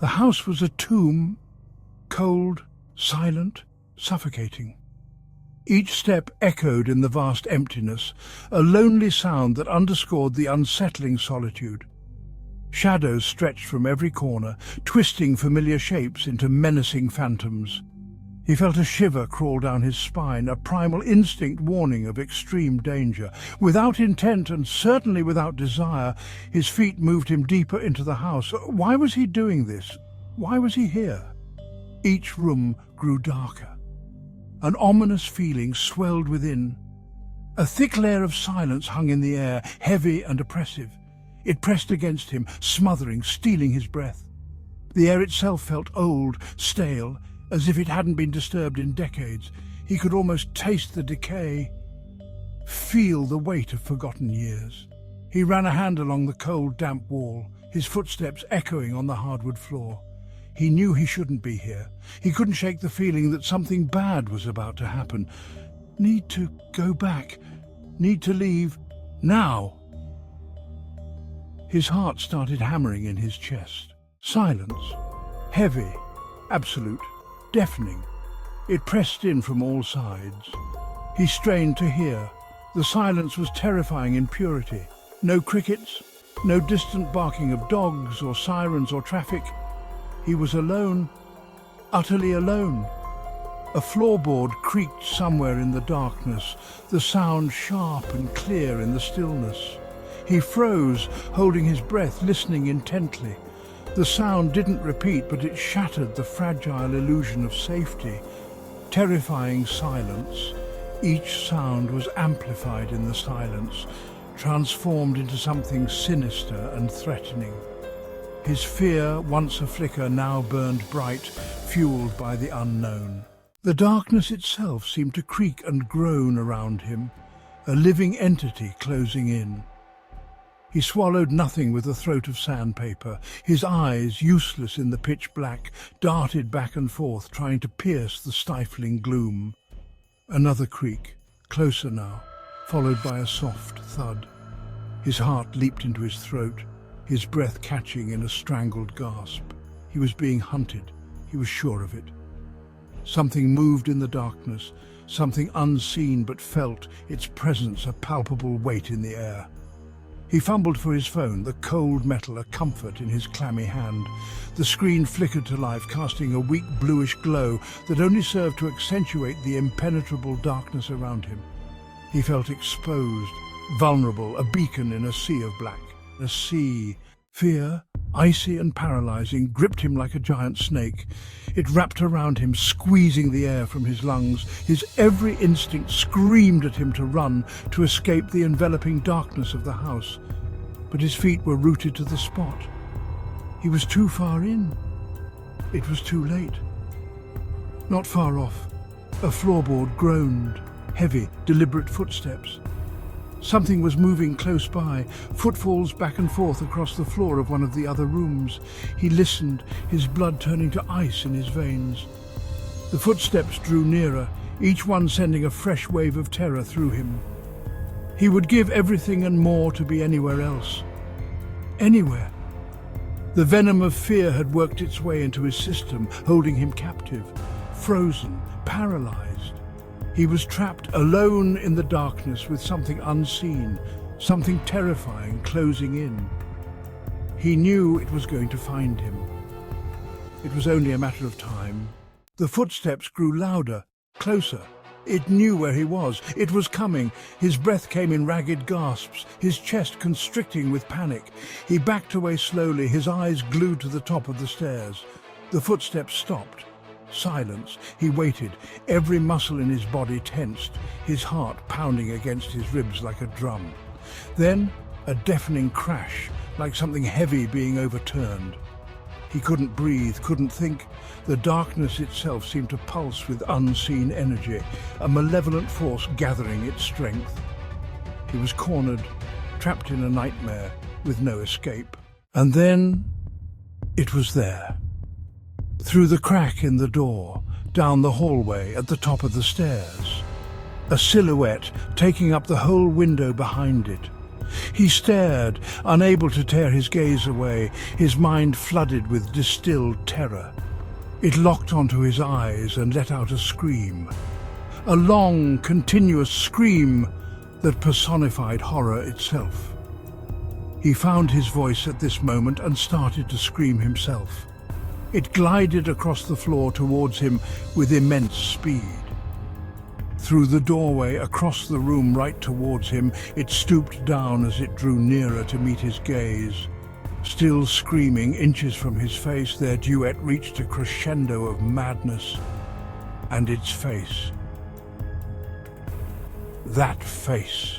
The house was a tomb, cold, silent, suffocating. Each step echoed in the vast emptiness, a lonely sound that underscored the unsettling solitude. Shadows stretched from every corner, twisting familiar shapes into menacing phantoms. He felt a shiver crawl down his spine, a primal instinct warning of extreme danger. Without intent and certainly without desire, his feet moved him deeper into the house. Why was he doing this? Why was he here? Each room grew darker. An ominous feeling swelled within. A thick layer of silence hung in the air, heavy and oppressive. It pressed against him, smothering, stealing his breath. The air itself felt old, stale, as if it hadn't been disturbed in decades. He could almost taste the decay, feel the weight of forgotten years. He ran a hand along the cold, damp wall, his footsteps echoing on the hardwood floor. He knew he shouldn't be here. He couldn't shake the feeling that something bad was about to happen. Need to go back. Need to leave. Now. His heart started hammering in his chest. Silence. Heavy. Absolute. Deafening. It pressed in from all sides. He strained to hear. The silence was terrifying in purity. No crickets, no distant barking of dogs or sirens or traffic. He was alone, utterly alone. A floorboard creaked somewhere in the darkness, the sound sharp and clear in the stillness. He froze, holding his breath, listening intently. The sound didn't repeat, but it shattered the fragile illusion of safety. Terrifying silence. Each sound was amplified in the silence, transformed into something sinister and threatening. His fear, once a flicker, now burned bright, fueled by the unknown. The darkness itself seemed to creak and groan around him, a living entity closing in. He swallowed nothing with a throat of sandpaper. His eyes, useless in the pitch black, darted back and forth, trying to pierce the stifling gloom. Another creak, closer now, followed by a soft thud. His heart leaped into his throat, his breath catching in a strangled gasp. He was being hunted. He was sure of it. Something moved in the darkness, something unseen but felt, its presence a palpable weight in the air. He fumbled for his phone, the cold metal a comfort in his clammy hand. The screen flickered to life, casting a weak bluish glow that only served to accentuate the impenetrable darkness around him. He felt exposed, vulnerable, a beacon in a sea of black. A sea. Fear, icy and paralyzing, gripped him like a giant snake. It wrapped around him, squeezing the air from his lungs. His every instinct screamed at him to run, to escape the enveloping darkness of the house. But his feet were rooted to the spot. He was too far in. It was too late. Not far off, a floorboard groaned, heavy, deliberate footsteps. Something was moving close by, footfalls back and forth across the floor of one of the other rooms. He listened, his blood turning to ice in his veins. The footsteps drew nearer, each one sending a fresh wave of terror through him. He would give everything and more to be anywhere else. Anywhere. The venom of fear had worked its way into his system, holding him captive, frozen, paralyzed. He was trapped alone in the darkness with something unseen, something terrifying closing in. He knew it was going to find him. It was only a matter of time. The footsteps grew louder, closer. It knew where he was. It was coming. His breath came in ragged gasps, his chest constricting with panic. He backed away slowly, his eyes glued to the top of the stairs. The footsteps stopped. Silence. He waited, every muscle in his body tensed, his heart pounding against his ribs like a drum. Then, a deafening crash, like something heavy being overturned. He couldn't breathe, couldn't think. The darkness itself seemed to pulse with unseen energy, a malevolent force gathering its strength. He was cornered, trapped in a nightmare, with no escape. And then, it was there. Through the crack in the door, down the hallway, at the top of the stairs. A silhouette taking up the whole window behind it. He stared, unable to tear his gaze away, his mind flooded with distilled terror. It locked onto his eyes and let out a scream. A long, continuous scream that personified horror itself. He found his voice at this moment and started to scream himself. It glided across the floor towards him with immense speed. Through the doorway, across the room right towards him, it stooped down as it drew nearer to meet his gaze. Still screaming, inches from his face, their duet reached a crescendo of madness. And its face. That face.